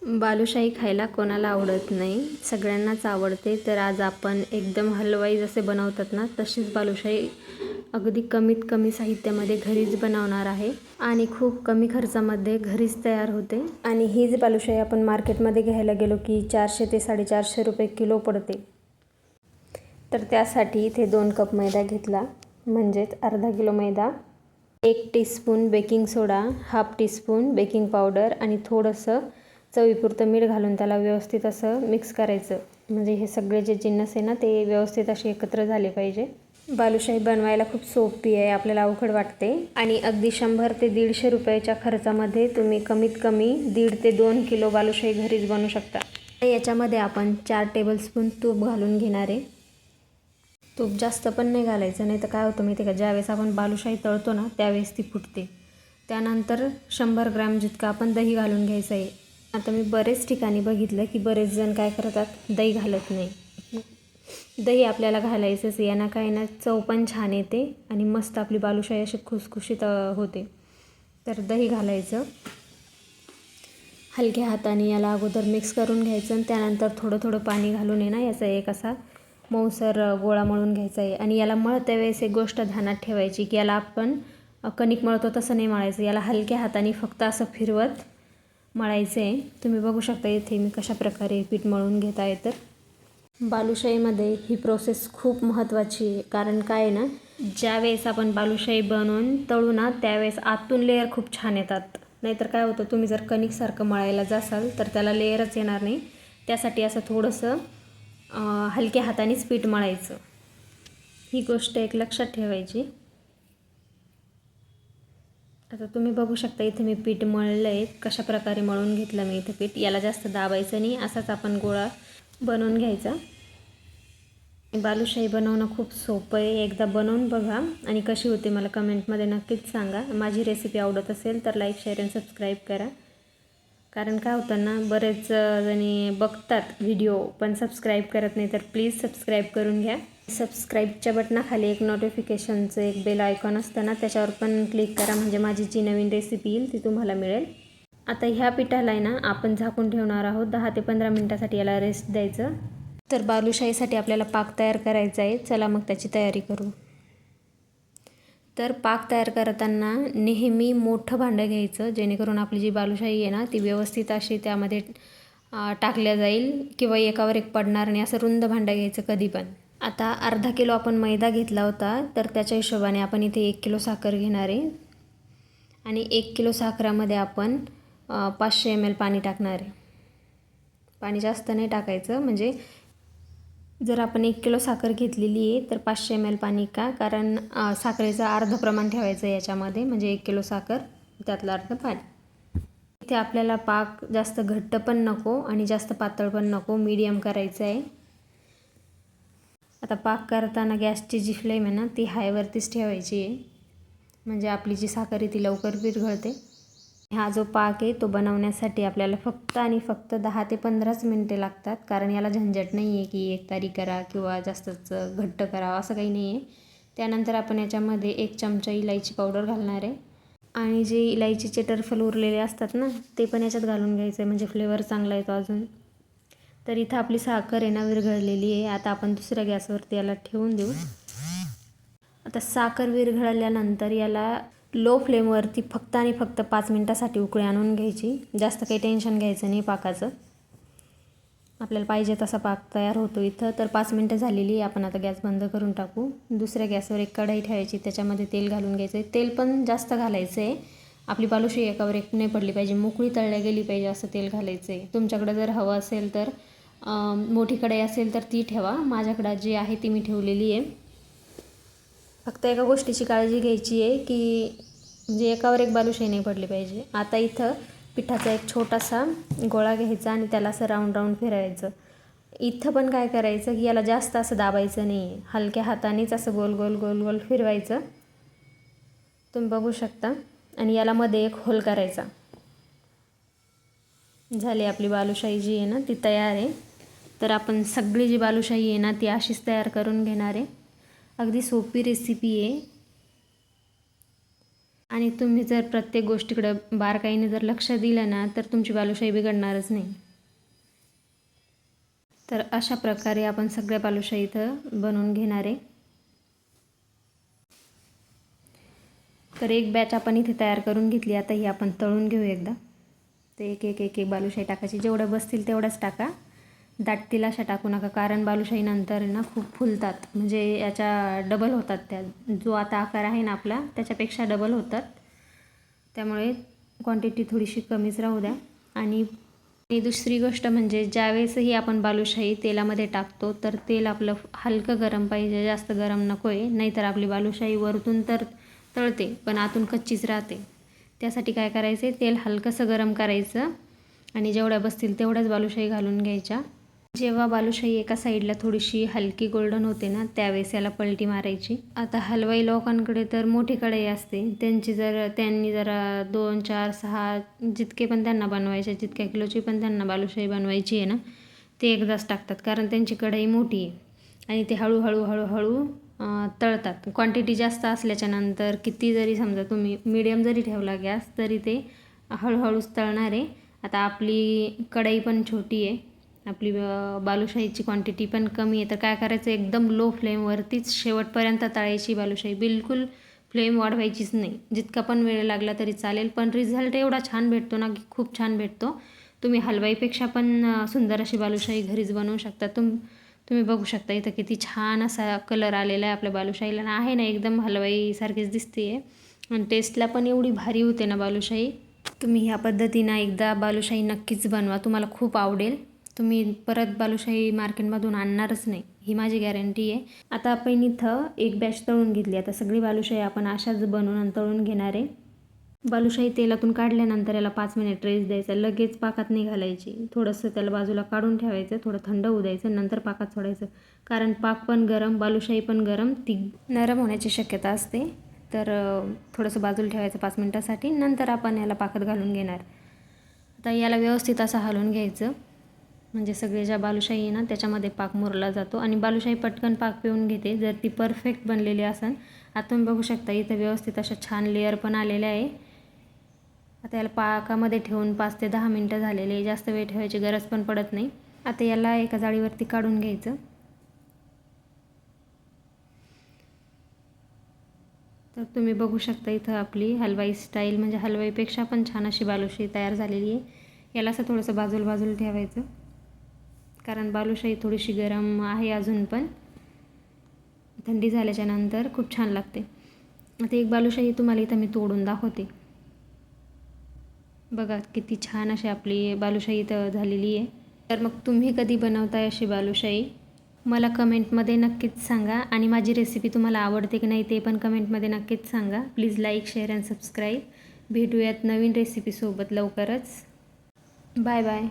बालुशाही खायला कोणाला आवडत नाही, सगळ्यांनाच आवडते. तर आज आपण एकदम हलवाई जसे बनवतात ना तशीच बालुशाही अगदी कमीत कमी साहित्यामध्ये घरीच बनवणार आहे आणि खूप कमी खर्चामध्ये घरीच तयार होते. आणि हीच बालुशाही आपण मार्केटमध्ये घ्यायला गेलो की 400 ते 450 रुपये किलो पडते. तर त्यासाठी इथे 2 कप मैदा घेतला, म्हणजेच अर्धा किलो मैदा, 1 टीस्पून बेकिंग सोडा, हाफ टीस्पून बेकिंग पावडर आणि थोडंसं चवीपुरतं मीठ घालून त्याला व्यवस्थित असं मिक्स करायचं. म्हणजे हे सगळे जे जिन्नस आहे ना ते व्यवस्थित असे एकत्र झाले पाहिजे. बालुशाही बनवायला खूप सोपी आहे, आपल्याला अवघड वाटते. आणि अगदी 100 ते 150 रुपयाच्या खर्चामध्ये तुम्ही कमीत कमी 1.5 ते 2 किलो बालुशाही घरीच बनवू शकता. याच्यामध्ये आपण 4 टेबलस्पून तूप घालून घेणार आहे. तूप जास्त पण नाही घालायचं, नाही तर काय होतं माहिती आहे का, ज्यावेळेस आपण बालुशाही तळतो ना त्यावेळेस ती फुटते. त्यानंतर 100 ग्रॅम जितकं आपण दही घालून घ्यायचं आहे. आता मी बरेच ठिकाणी बघितलं की बरेच जण काय करतात, दही घालत नाही. दही आपल्याला घालायचंच, यांना काय ना चव पण छान येते आणि मस्त आपली बालुशाही अशी खुसखुशीत होते. तर दही घालायचं, हलक्या हाताने याला अगोदर मिक्स करून घ्यायचं आणि त्यानंतर थोडं थोडं पाणी घालून आहे ना याचा एक असा मऊसर गोळा मळून घ्यायचा आहे. आणि याला मळते वेळेस एक गोष्ट ध्यानात ठेवायची की याला आपण कणिक मळतो तसं नाही मळायचं, याला हलक्या हाताने फक्त असं फिरवत मळायचं आहे. तुम्ही बघू शकता इथे मी कशा प्रकारे पीठ मळून घेत आहे. तर बालुशाहीमध्ये ही प्रोसेस खूप महत्त्वाची आहे, कारण काय आहे ना, ज्यावेळेस आपण बालुशाही बनवून तळू ना त्यावेळेस आतून लेअर खूप छान येतात. नाहीतर काय होतं, तुम्ही जर कणिकसारखं मळायला जासाल तर त्याला लेअरच येणार नाही. त्यासाठी असं थोडंसं हलक्या हातानेच पीठ मळायचं, ही गोष्ट एक लक्षात ठेवायची. आता तुम्ही बघू शकता इथे मी पीठ मळलं आहे, कशा प्रकारे मळून घेतलं मी इथे पीठ. याला जास्त दाबायचं नाही, असाच आपण गोळा बनवून घ्यायचा. बालुशाही बनवणं खूप सोपं आहे, एकदा बनवून बघा आणि कशी होते मला कमेंटमध्ये नक्कीच सांगा. माझी रेसिपी आवडत असेल तर लाईक, शेअर आणि सबस्क्राईब करा. कारण काय होतं ना, बरेच जणी बघतात व्हिडिओ पण सबस्क्राईब करत नाही, तर प्लीज सबस्क्राईब करून घ्या. सबस्क्राईबच्या बटनाखाली एक नोटिफिकेशनचं एक बेल आयकॉन असतं ना, त्याच्यावर पण क्लिक करा, म्हणजे माझी जी नवीन रेसिपी येईल ती तुम्हाला मिळेल. आता ह्या पिठाला आहे ना आपण झाकून ठेवणार आहोत 10 ते 15 मिनटासाठी, याला रेस्ट द्यायचं. तर बालुशाहीसाठी आपल्याला पाक तयार करायचा आहे, चला मग त्याची तयारी करू. तर पाक तयार करताना नेहमी मोठं भांडं घ्यायचं, जेणेकरून आपली जी बालुशाही आहे ना ती व्यवस्थित अशी त्यामध्ये टाकल्या जाईल किंवा एकावर एक पडणार नाही, असं रुंद भांडं घ्यायचं कधी पण. आता अर्धा किलो आपण मैदा घेतला होता, तर त्याच्या हिशोबाने आपण इथे 1 किलो साखर घेणार आहे. आणि 1 किलो साखरामध्ये आपण 500 ml पाणी टाकणार आहे. पाणी जास्त नाही टाकायचं, म्हणजे जर आपण 1 किलो साखर घेतलेली आहे तर 500 ml पाणी का, कारण साखरेचं अर्ध प्रमाण ठेवायचं याच्यामध्ये, म्हणजे 1 किलो साखर त्यातलं अर्ध पाणी. इथे आपल्याला पाक जास्त घट्ट पण नको आणि जास्त पातळ पण नको, मीडियम करायचं आहे. आता पाक करताना गॅसची जी फ्लेम आहे ना ती हायवरतीच ठेवायची आहे, म्हणजे आपली जी साखर आहे ती लवकर विरघळते. हा जो पाक आहे तो बनवण्यासाठी आपल्याला फक्त आणि फक्त 10 ते 15च मिनटे लागतात, कारण याला झंझट नाही आहे की एकतारी करा किंवा जास्तच घट्ट करा, असं काही नाही आहे. त्यानंतर आपण याच्यामध्ये 1 चमचा इलायची पावडर घालणार आहे आणि जे इलायचीचे टरफल उरलेले असतात ना ते पण याच्यात घालून घ्यायचं आहे, म्हणजे फ्लेवर चांगला येतो अजून. तर इथं आपली साखर आहे ना विरघळलेली आहे. आता आपण दुसऱ्या गॅसवरती याला ठेवून देऊ. आता साखर विरघळल्यानंतर याला लो फ्लेमवरती फक्त आणि फक्त 5 मिनटासाठी उकळी आणून घ्यायची. जास्त काही टेन्शन घ्यायचं नाही पाकाचं, आपल्याला पाहिजे तसा पाक तयार होतो इथं. तर 5 मिनटं झालेली, आपण आता गॅस बंद करून टाकू. दुसऱ्या गॅसवर एक कढई ठेवायची, त्याच्यामध्ये तेल घालून घ्यायचं आहे. तेल पण जास्त घालायचं आहे, आपली बालुशाही एकावर एक नाही पडली पाहिजे, मोकळी तळल्या गेली पाहिजे असं तेल घालायचं आहे. तुमच्याकडे जर हवं असेल तर मोठी कढई असेल तर ती ठेवा, माझ्याकडं जी आहे ती मी ठेवलेली आहे. फक्त एका गोष्टीची काळजी घ्यायची आहे की म्हणजे एकावर एक बालुशाही नाही पडली पाहिजे. आता इथं पिठाचा एक छोटासा गोळा घ्यायचा आणि त्याला असं राऊंड राऊंड फिरवायचं. इथं पण काय करायचं की याला जास्त असं दाबायचं नाही, हलक्या हातानेच असं गोल गोल गोल गोल फिरवायचं, तुम्ही बघू शकता. आणि याला मध्ये एक होल करायचा. झाली आपली बालुशाही जी आहे ना ती तयार आहे. तर आपण सगळी जी बालुशाही आहे ना ती अशीच तयार करून घेणार आहे. अगदी सोपी रेसिपी आहे. आणि तुम्ही जर प्रत्येक गोष्टीकडं बारकाईने जर लक्ष दिलं ना तर तुमची बालुशाही बिघडणारच नाही. तर अशा प्रकारे आपण सगळ्या बालुशाही इथं बनवून घेणार आहे. तर एक बॅच आपण इथे तयार करून घेतली. आता ही आपण तळून घेऊ एकदा. ते एक बालुशाही टाकायची. जेवढं बसतील तेवढंच टाका, दाटतील अशा टाकू नका, कारण बालुशाही नंतर ना खूप फुलतात, म्हणजे याच्या डबल होतात त्या. जो आता आकार आहे ना आपला त्याच्यापेक्षा डबल होतात. त्यामुळे क्वांटिटी थोडीशी कमीच राहू द्या. आणि दुसरी गोष्ट म्हणजे ज्यावेळेसही आपण बालुशाही तेलामध्ये टाकतो तर तेल आपलं हलकं गरम पाहिजे, जास्त गरम नको आहे. नाहीतर आपली बालुशाही वरतून तर तळते पण आतून कच्चीच राहते. त्यासाठी काय करायचं आहे, तेल हलकंसं गरम करायचं आणि जेवढ्या बसतील तेवढ्याच बालुशाही घालून घ्यायच्या. जेव्हा बालुशाही एका साईडला थोडीशी हलकी गोल्डन होते ना त्यावेळेस याला पलटी मारायची. आता हलवाई लोकांकडे तर मोठी कढई असते, त्यांनी जरा 2, 4, 6 जितके पण त्यांना बनवायचे, जितक्या किलोची पण त्यांना बालुशाही बनवायची आहे ना ते एकदाच टाकतात, कारण त्यांची कढई मोठी आहे आणि ते हळूहळू तळतात. क्वांटिटी जास्त असल्याच्यानंतर किती जरी समजा तुम्ही मीडियम जरी ठेवला गॅस तरी ते हळूहळूच तळणार आहे. आता आपली कढई पण छोटी आहे, आपली बालुशाहीची क्वांटिटी पण कमी आहे, तर काय करायचं, एकदम लो फ्लेमवरतीच शेवटपर्यंत तळायची बालुशाही. बिलकुल फ्लेम वाढवायचीच नाही. जितका पण वेळ लागला तरी चालेल, पण रिझल्ट एवढा छान भेटतो ना की खूप छान भेटतो. तुम्ही हलवाईपेक्षा पण सुंदर अशी बालुशाही घरीच बनवू शकता. तुम्ही बघू शकता इथं किती छान असा कलर आलेला आहे आपल्या बालुशाहीला. आहे ना एकदम हलवाईसारखीच दिसते आहे आणि टेस्टला पण एवढी भारी होते ना बालुशाही. तुम्ही ह्या पद्धतीनं एकदा बालुशाही नक्कीच बनवा, तुम्हाला खूप आवडेल. तुम्ही परत बालुशाही मार्केटमधून आणणारच नाही, ही माझी गॅरंटी आहे. आता आपण इथं एक बॅच तळून घेतली. आता सगळी बालुशाही आपण अशाच बनवून तळून घेणार आहे. बालुशाही तेलातून काढल्यानंतर याला 5 मिनिट रेस्ट द्यायचा, लगेच पाकात नाही घालायची. थोडंसं त्याला बाजूला काढून ठेवायचं, थोडं थंड होऊ द्यायचं, नंतर पाकात सोडायचं. कारण पाक पण गरम, बालुशाही पण गरम, ती नरम होण्याची शक्यता असते. तर थोडंसं बाजूला ठेवायचं 5 मिनटासाठी, नंतर आपण याला पाकात घालून घेणार. आता याला व्यवस्थित असं हलवून घ्यायचं, म्हणजे सगळे ज्या बालुशाही आहे ना त्याच्यामध्ये पाक मुरला जातो आणि बालुशाही पटकन पाक पिऊन घेते जर ती परफेक्ट बनलेली असेल. आता तुम्ही बघू शकता इथं व्यवस्थित अशा छान लेअर पण आलेल्या आहे. आता याला पाकामध्ये ठेवून 5 ते 10 मिनटं झालेले, जास्त वेळ ठेवायची गरज पण पडत नाही. आता याला एका जाळीवरती काढून घ्यायचं. तर तुम्ही बघू शकता इथं आपली हलवाई स्टाईल, म्हणजे हलवाईपेक्षा पण छान अशी बालुशाही तयार झालेली आहे. याला असं थोडंसं बाजूला ठेवायचं, कारण बालुशाही थोडीशी गरम आहे अजून, पण थंडी झाल्याच्यानंतर खूप छान लागते. आता एक बालुशाही तुम्हाला इथं मी तोडून दाखवते. बघा किती छान अशी आपली बालुशाही इथं झालेली आहे. तर मग तुम्ही कधी बनवताय अशी बालुशाही मला कमेंटमध्ये नक्कीच सांगा, आणि माझी रेसिपी तुम्हाला आवडते की नाही ते पण कमेंटमध्ये नक्कीच सांगा. Please like, share and subscribe. भेटूयात नवीन रेसिपीसोबत लवकरच. Bye bye.